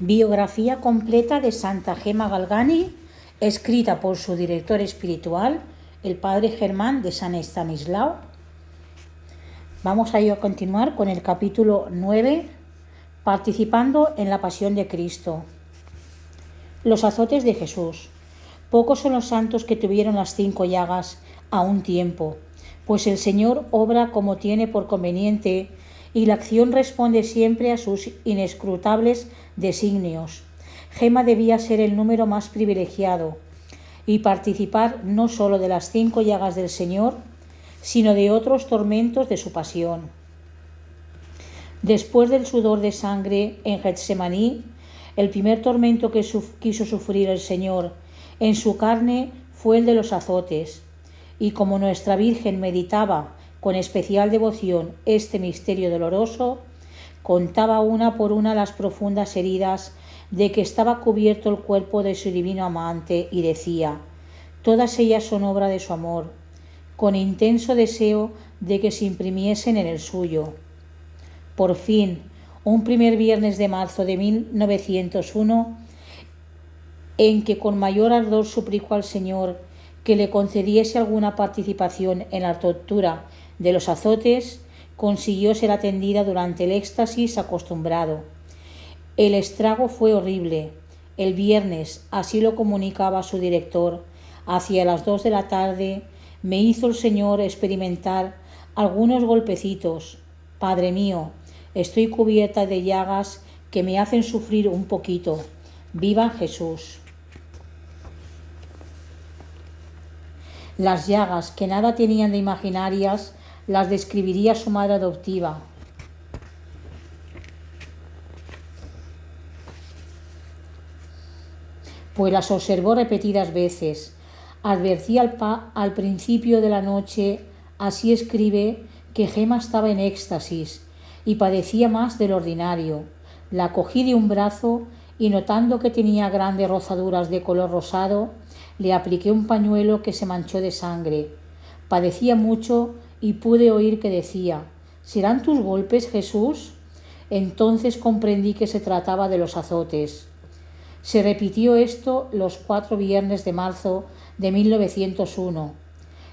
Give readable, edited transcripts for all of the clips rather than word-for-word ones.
Biografía completa de Santa Gema Galgani, escrita por su director espiritual, el padre Germán de San Estanislao. Vamos a continuar con el capítulo 9, participando en la pasión de Cristo. Los azotes de Jesús. Pocos son los santos que tuvieron las 5 llagas a un tiempo, pues el Señor obra como tiene por conveniente y la acción responde siempre a sus inescrutables designios. Gema debía ser el número más privilegiado y participar no solo de las 5 llagas del Señor, sino de otros tormentos de su pasión. Después del sudor de sangre en Getsemaní, el primer tormento que quiso sufrir el Señor en su carne fue el de los azotes, y como nuestra Virgen meditaba con especial devoción este misterio doloroso, contaba una por una las profundas heridas de que estaba cubierto el cuerpo de su divino amante y decía: todas ellas son obra de su amor, con intenso deseo de que se imprimiesen en el suyo. Por fin, un primer viernes de marzo de 1901, en que con mayor ardor suplicó al Señor que le concediese alguna participación en la tortura de los azotes, consiguió ser atendida durante el éxtasis acostumbrado. El estrago fue horrible. El viernes, así lo comunicaba su director, hacia las 2 de la tarde, me hizo el Señor experimentar algunos golpecitos. Padre mío, estoy cubierta de llagas que me hacen sufrir un poquito. ¡Viva Jesús! Las llagas, que nada tenían de imaginarias, las describiría su madre adoptiva. Pues las observó repetidas veces. Advertía al principio de la noche, así escribe, que Gema estaba en éxtasis y padecía más del ordinario. La cogí de un brazo y, notando que tenía grandes rozaduras de color rosado, le apliqué un pañuelo que se manchó de sangre. Padecía mucho y pude oír que decía: ¿serán tus golpes, Jesús? Entonces comprendí que se trataba de los azotes. Se repitió esto los 4 viernes de marzo de 1901.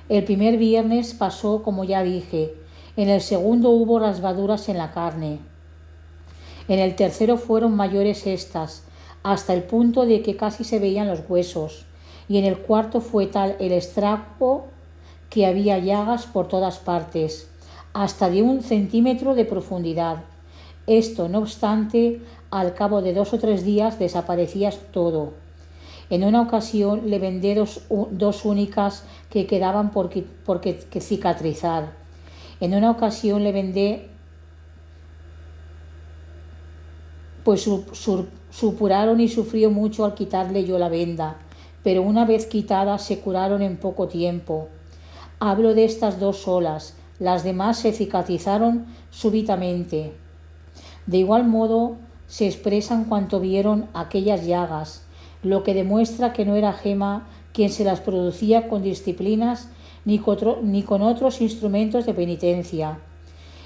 El primer viernes pasó como ya dije. En el segundo hubo rasgaduras en la carne. En el tercero fueron mayores estas, hasta el punto de que casi se veían los huesos. Y en el cuarto fue tal el estrago que había llagas por todas partes, hasta de 1 centímetro de profundidad. Esto, no obstante, al cabo de 2 o 3 días desaparecía todo. En una ocasión le vendé dos únicas que quedaban por cicatrizar. En una ocasión le vendé, pues supuraron y sufrió mucho al quitarle yo la venda, pero una vez quitada se curaron en poco tiempo. Hablo de estas 2 solas, las demás se cicatrizaron súbitamente. De igual modo se expresan cuanto vieron aquellas llagas, lo que demuestra que no era Gema quien se las producía con disciplinas ni con otros instrumentos de penitencia.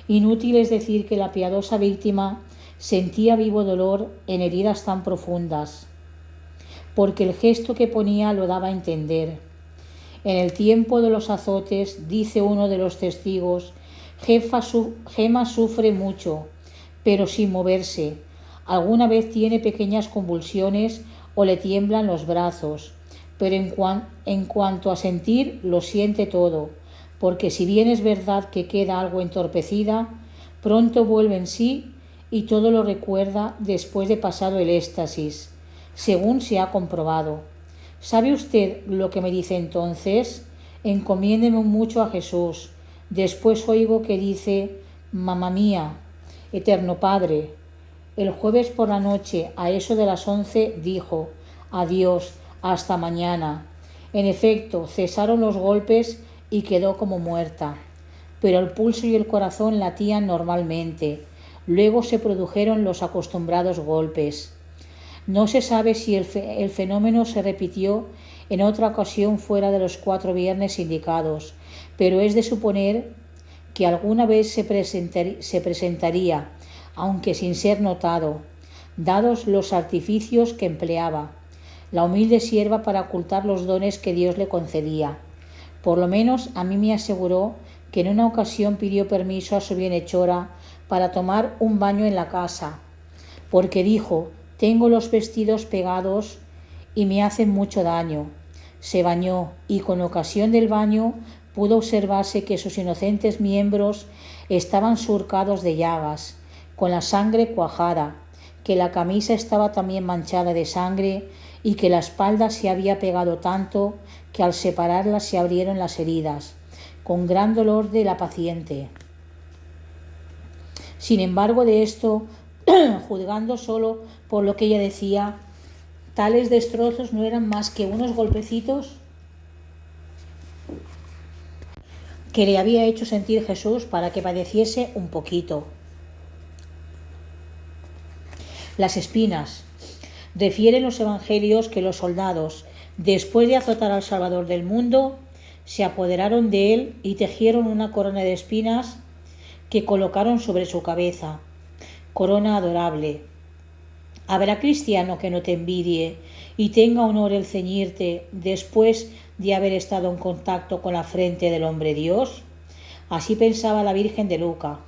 Inútil es decir que la piadosa víctima sentía vivo dolor en heridas tan profundas, porque el gesto que ponía lo daba a entender. En el tiempo de los azotes, dice uno de los testigos, Gema sufre mucho, pero sin moverse. Alguna vez tiene pequeñas convulsiones o le tiemblan los brazos, pero en cuanto a sentir, lo siente todo, porque si bien es verdad que queda algo entorpecida, pronto vuelve en sí y todo lo recuerda después de pasado el éxtasis, según se ha comprobado. ¿Sabe usted lo que me dice entonces? Encomiéndeme mucho a Jesús. Después oigo que dice: mamá mía, eterno Padre. El jueves por la noche, a eso de las 11, dijo: adiós, hasta mañana. En efecto, cesaron los golpes y quedó como muerta, pero el pulso y el corazón latían normalmente. Luego se produjeron los acostumbrados golpes. No se sabe si el fenómeno se repitió en otra ocasión fuera de los 4 viernes indicados, pero es de suponer que alguna vez se presentaría, aunque sin ser notado. dados los artificios que empleaba la humilde sierva para ocultar los dones que Dios le concedía. Por lo menos a mí me aseguró que en una ocasión pidió permiso a su bienhechora para tomar un baño en la casa, porque dijo: tengo los vestidos pegados y me hacen mucho daño. Se bañó y con ocasión del baño pudo observarse que sus inocentes miembros estaban surcados de llagas, con la sangre cuajada, que la camisa estaba también manchada de sangre y que la espalda se había pegado tanto que al separarla se abrieron las heridas, con gran dolor de la paciente. Sin embargo, de esto, juzgando solo por lo que ella decía, tales destrozos no eran más que unos golpecitos que le había hecho sentir Jesús para que padeciese un poquito. Las espinas. Refieren los evangelios que los soldados, después de azotar al Salvador del mundo, se apoderaron de él y tejieron una corona de espinas que colocaron sobre su cabeza. Corona adorable. ¿Habrá cristiano que no te envidie y tenga honor el ceñirte después de haber estado en contacto con la frente del hombre Dios? Así pensaba la Virgen de Luca,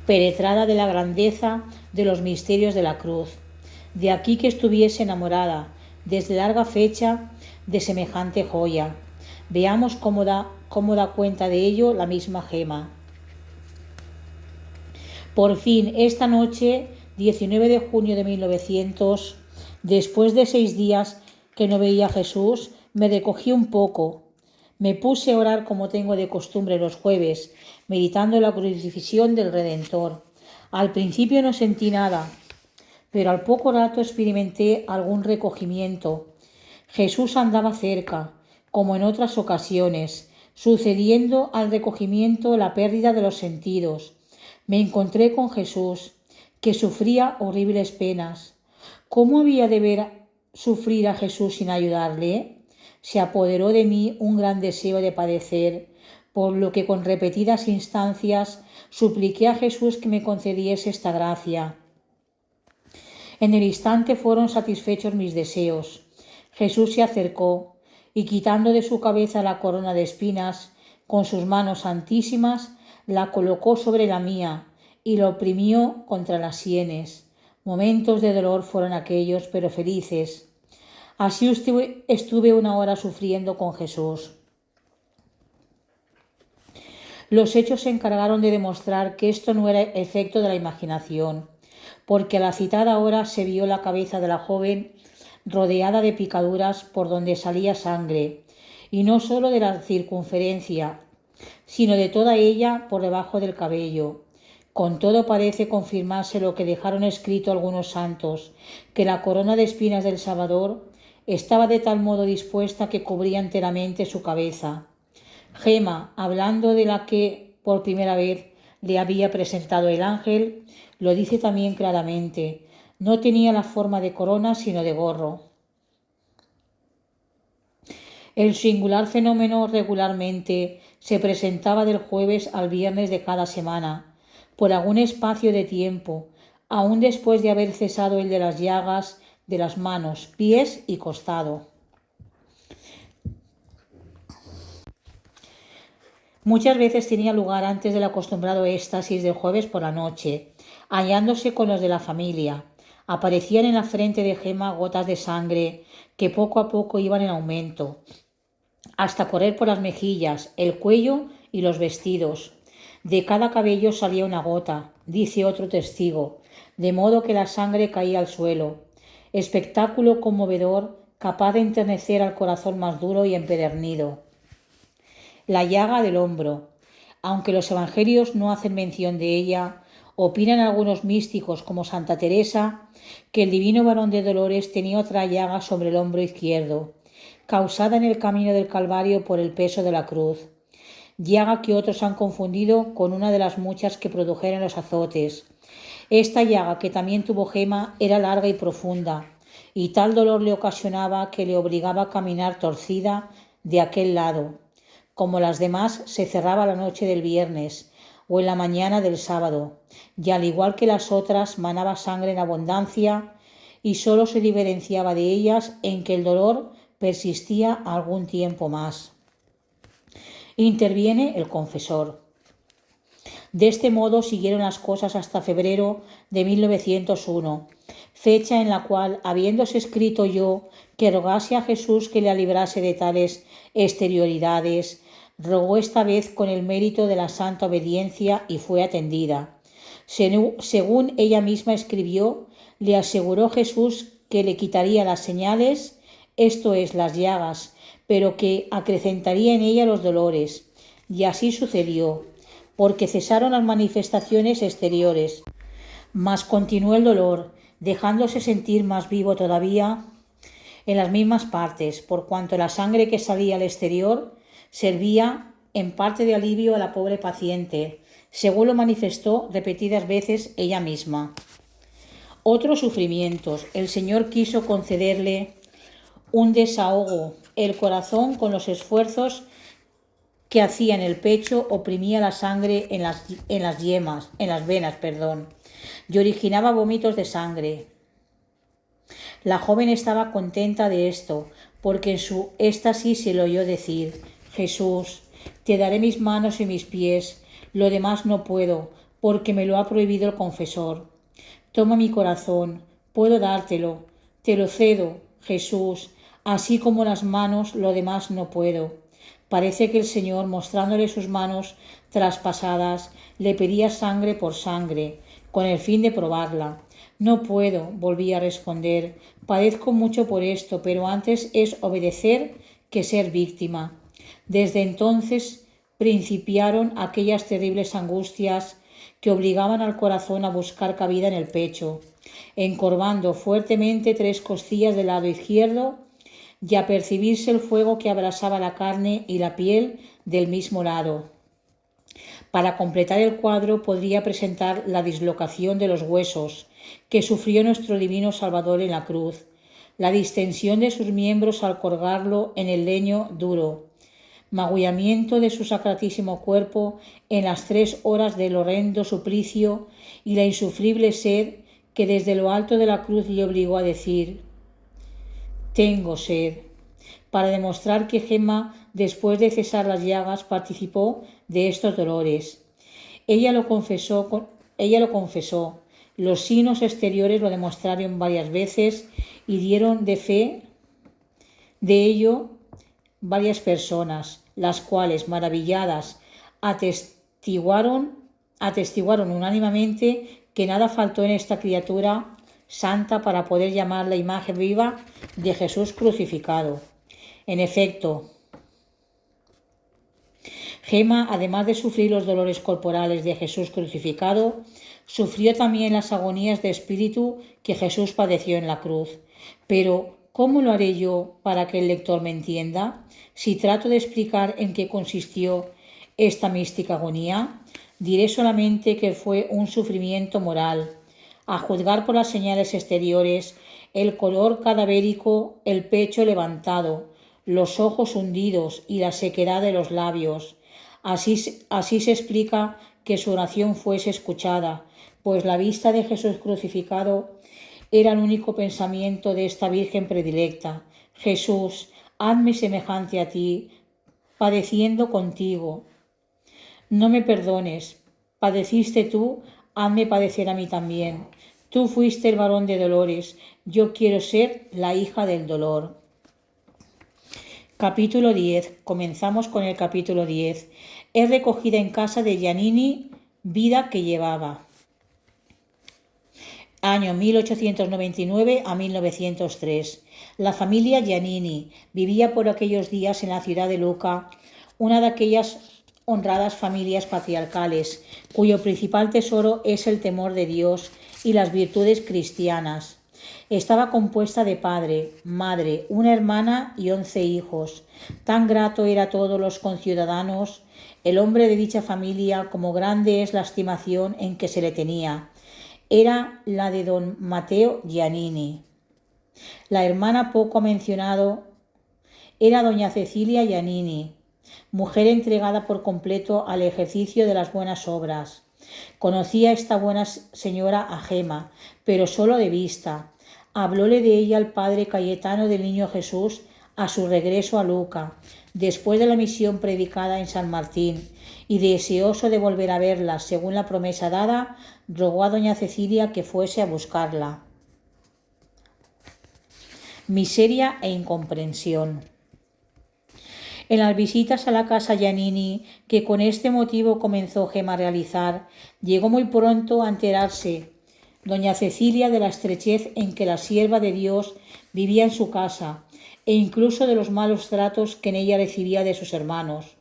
penetrada de la grandeza de los misterios de la cruz. De aquí que estuviese enamorada desde larga fecha de semejante joya. Veamos cómo da cuenta de ello la misma Gema. Por fin, esta noche, 19 de junio de 1900, después de 6 días que no veía a Jesús, me recogí un poco. Me puse a orar como tengo de costumbre los jueves, meditando la crucifixión del Redentor. Al principio no sentí nada, pero al poco rato experimenté algún recogimiento. Jesús andaba cerca, como en otras ocasiones, sucediendo al recogimiento la pérdida de los sentidos. Me encontré con Jesús, que sufría horribles penas. ¿Cómo había de ver sufrir a Jesús sin ayudarle? Se apoderó de mí un gran deseo de padecer, por lo que con repetidas instancias supliqué a Jesús que me concediese esta gracia. En el instante fueron satisfechos mis deseos. Jesús se acercó y, quitando de su cabeza la corona de espinas, con sus manos santísimas, la colocó sobre la mía y la oprimió contra las sienes. Momentos de dolor fueron aquellos, pero felices. Así estuve una hora sufriendo con Jesús. Los hechos se encargaron de demostrar que esto no era efecto de la imaginación, porque a la citada hora se vio la cabeza de la joven rodeada de picaduras por donde salía sangre, y no solo de la circunferencia, sino de toda ella por debajo del cabello. Con todo parece confirmarse lo que dejaron escrito algunos santos, que la corona de espinas del Salvador estaba de tal modo dispuesta que cubría enteramente su cabeza. Gema, hablando de la que por primera vez le había presentado el ángel, lo dice también claramente. No tenía la forma de corona, sino de gorro. El singular fenómeno regularmente se presentaba del jueves al viernes de cada semana, por algún espacio de tiempo, aún después de haber cesado el de las llagas de las manos, pies y costado. Muchas veces tenía lugar antes del acostumbrado éxtasis del jueves por la noche, hallándose con los de la familia. Aparecían en la frente de Gema gotas de sangre que poco a poco iban en aumento, hasta correr por las mejillas, el cuello y los vestidos. De cada cabello salía una gota, dice otro testigo, de modo que la sangre caía al suelo. Espectáculo conmovedor, capaz de enternecer al corazón más duro y empedernido. La llaga del hombro. Aunque los evangelios no hacen mención de ella, opinan algunos místicos como Santa Teresa que el divino varón de dolores tenía otra llaga sobre el hombro izquierdo, causada en el camino del Calvario por el peso de la cruz, llaga que otros han confundido con una de las muchas que produjeron los azotes. Esta llaga, que también tuvo Gema, era larga y profunda, y tal dolor le ocasionaba que le obligaba a caminar torcida de aquel lado. Como las demás, se cerraba la noche del viernes, o en la mañana del sábado, y al igual que las otras manaba sangre en abundancia y solo se diferenciaba de ellas en que el dolor persistía algún tiempo más. Interviene el confesor. De este modo siguieron las cosas hasta febrero de 1901, fecha en la cual, habiéndose escrito yo que rogase a Jesús que le librase de tales exterioridades, rogó esta vez con el mérito de la santa obediencia y fue atendida. Según ella misma escribió, le aseguró Jesús que le quitaría las señales, esto es, las llagas, pero que acrecentaría en ella los dolores. Y así sucedió, porque cesaron las manifestaciones exteriores, mas continuó el dolor, dejándose sentir más vivo todavía en las mismas partes, por cuanto la sangre que salía al exterior servía en parte de alivio a la pobre paciente, según lo manifestó repetidas veces ella misma. Otros sufrimientos. El Señor quiso concederle un desahogo. El corazón, con los esfuerzos que hacía en el pecho, oprimía la sangre en las venas, y originaba vómitos de sangre. La joven estaba contenta de esto, porque en su éxtasis se le oyó decir: Jesús, te daré mis manos y mis pies, lo demás no puedo, porque me lo ha prohibido el confesor. Toma mi corazón, puedo dártelo, te lo cedo, Jesús, así como las manos, lo demás no puedo. Parece que el Señor, mostrándole sus manos traspasadas, le pedía sangre por sangre, con el fin de probarla. No puedo, volvía a responder, padezco mucho por esto, pero antes es obedecer que ser víctima. Desde entonces principiaron aquellas terribles angustias que obligaban al corazón a buscar cabida en el pecho, encorvando fuertemente 3 costillas del lado izquierdo y a percibirse el fuego que abrasaba la carne y la piel del mismo lado. Para completar el cuadro podría presentar la dislocación de los huesos que sufrió nuestro divino Salvador en la cruz, la distensión de sus miembros al colgarlo en el leño duro, magullamiento de su sacratísimo cuerpo en las 3 horas del horrendo suplicio y la insufrible sed que desde lo alto de la cruz le obligó a decir: tengo sed, para demostrar que Gemma, después de cesar las llagas, participó de estos dolores. Ella lo confesó. Los signos exteriores lo demostraron varias veces y dieron de fe de ello varias personas, las cuales, maravilladas, atestiguaron unánimemente que nada faltó en esta criatura santa para poder llamar la imagen viva de Jesús crucificado. En efecto, Gemma, además de sufrir los dolores corporales de Jesús crucificado, sufrió también las agonías de espíritu que Jesús padeció en la cruz. Pero, ¿cómo lo haré yo para que el lector me entienda? Si trato de explicar en qué consistió esta mística agonía, diré solamente que fue un sufrimiento moral. A juzgar por las señales exteriores, el color cadavérico, el pecho levantado, los ojos hundidos y la sequedad de los labios. Así se explica que su oración fuese escuchada, pues la vista de Jesús crucificado era el único pensamiento de esta Virgen predilecta. Jesús, hazme semejante a ti, padeciendo contigo. No me perdones, padeciste tú, hazme padecer a mí también. Tú fuiste el varón de dolores, yo quiero ser la hija del dolor. Capítulo 10. Comenzamos con el capítulo 10. Es recogida en casa de Giannini, vida que llevaba. Año 1899 a 1903. La familia Giannini vivía por aquellos días en la ciudad de Lucca, una de aquellas honradas familias patriarcales, cuyo principal tesoro es el temor de Dios y las virtudes cristianas. Estaba compuesta de padre, madre, una hermana y 11 hijos. Tan grato era a todos los conciudadanos el hombre de dicha familia como grande es la estimación en que se le tenía. Era la de don Mateo Giannini. La hermana poco mencionado era doña Cecilia Giannini. mujer entregada por completo al ejercicio de las buenas obras. Conocía esta buena señora a Gema, pero solo de vista. Hablóle de ella al padre Cayetano del Niño Jesús a su regreso a Luca, después de la misión predicada en San Martín, y deseoso de volver a verla, según la promesa dada, rogó a doña Cecilia que fuese a buscarla. Miseria e incomprensión. En las visitas a la casa Giannini, que con este motivo comenzó Gema a realizar, llegó muy pronto a enterarse doña Cecilia de la estrechez en que la sierva de Dios vivía en su casa, e incluso de los malos tratos que en ella recibía de sus hermanos.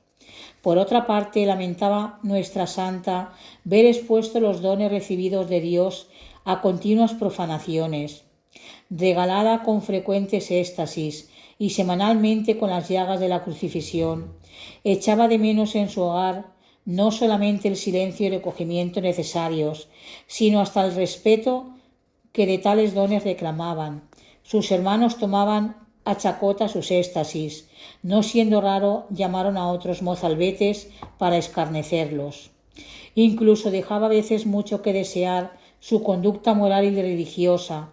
Por otra parte, lamentaba nuestra santa ver expuestos los dones recibidos de Dios a continuas profanaciones, regalada con frecuentes éxtasis y semanalmente con las llagas de la crucifixión. Echaba de menos en su hogar no solamente el silencio y recogimiento necesarios, sino hasta el respeto que de tales dones reclamaban. Sus hermanos tomaban a chacota sus éxtasis. No siendo raro, llamaron a otros mozalbetes para escarnecerlos. Incluso dejaba a veces mucho que desear su conducta moral y religiosa,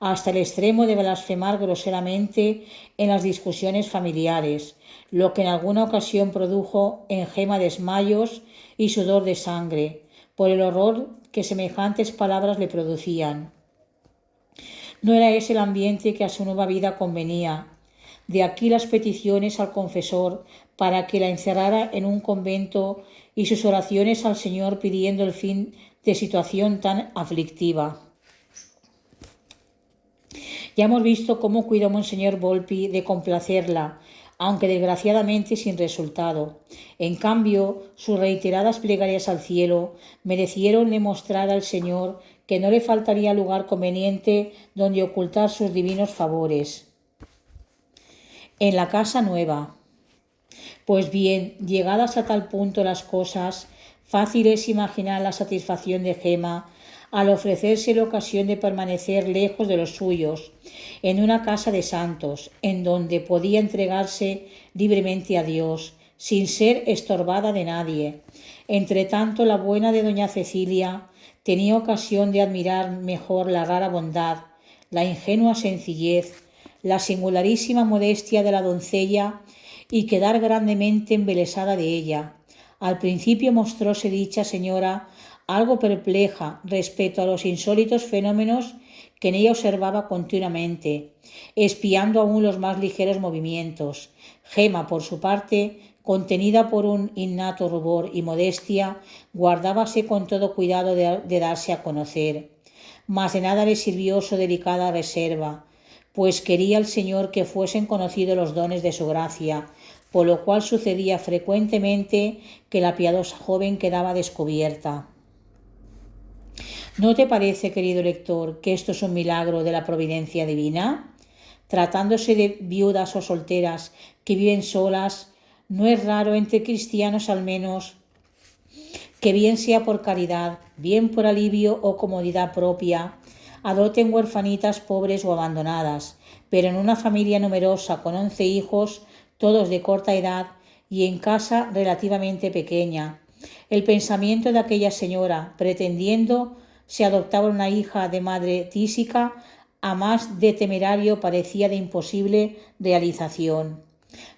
hasta el extremo de blasfemar groseramente en las discusiones familiares, lo que en alguna ocasión produjo en Gema desmayos y sudor de sangre, por el horror que semejantes palabras le producían. No era ese el ambiente que a su nueva vida convenía. De aquí las peticiones al confesor para que la encerrara en un convento y sus oraciones al Señor pidiendo el fin de situación tan aflictiva. Ya hemos visto cómo cuidó Monseñor Volpi de complacerla, aunque desgraciadamente sin resultado. En cambio, sus reiteradas plegarias al cielo merecieron demostrar al Señor que no le faltaría lugar conveniente donde ocultar sus divinos favores. En la casa nueva. Pues bien, llegadas a tal punto las cosas, fácil es imaginar la satisfacción de Gema al ofrecerse la ocasión de permanecer lejos de los suyos, en una casa de santos, en donde podía entregarse libremente a Dios, sin ser estorbada de nadie. Entretanto, la buena de doña Cecilia tenía ocasión de admirar mejor la rara bondad, la ingenua sencillez, la singularísima modestia de la doncella y quedar grandemente embelesada de ella. Al principio mostróse dicha señora algo perpleja respecto a los insólitos fenómenos que en ella observaba continuamente, espiando aún los más ligeros movimientos. Gema, por su parte, contenida por un innato rubor y modestia, guardábase con todo cuidado de darse a conocer. Mas de nada le sirvió su delicada reserva, pues quería el Señor que fuesen conocidos los dones de su gracia, por lo cual sucedía frecuentemente que la piadosa joven quedaba descubierta. ¿No te parece, querido lector, que esto es un milagro de la providencia divina? Tratándose de viudas o solteras que viven solas, no es raro entre cristianos al menos que bien sea por caridad, bien por alivio o comodidad propia, adopten huerfanitas pobres o abandonadas, pero en una familia numerosa con 11 hijos, todos de corta edad y en casa relativamente pequeña. El pensamiento de aquella señora, pretendiendo se adoptaba una hija de madre tísica, a más de temerario parecía de imposible realización.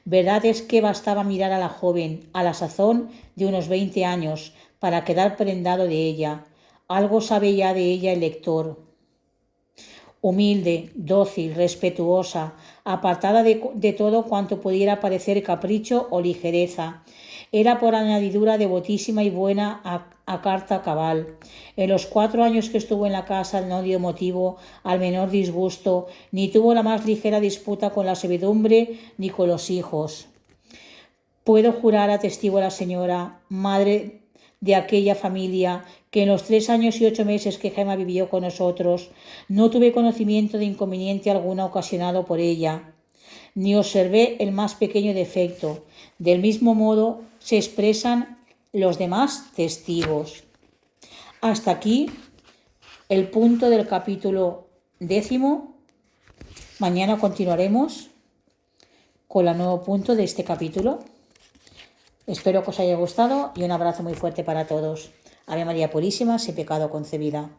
Verdad es que bastaba mirar a la joven, a la sazón de unos 20 años, para quedar prendado de ella. Algo sabe ya de ella el lector. Humilde, dócil, respetuosa, apartada de todo cuanto pudiera parecer capricho o ligereza. Era por añadidura devotísima y buena a carta cabal. En los 4 años que estuvo en la casa no dio motivo al menor disgusto, ni tuvo la más ligera disputa con la servidumbre ni con los hijos. Puedo jurar, atestigo a la señora, madre de aquella familia, que en los 3 años y 8 meses que Gema vivió con nosotros, no tuve conocimiento de inconveniente alguno ocasionado por ella, ni observé el más pequeño defecto. Del mismo modo se expresan los demás testigos. Hasta aquí el punto del capítulo 10. Mañana continuaremos con el nuevo punto de este capítulo. Espero que os haya gustado y un abrazo muy fuerte para todos. Ave María Purísima, sin pecado concebida.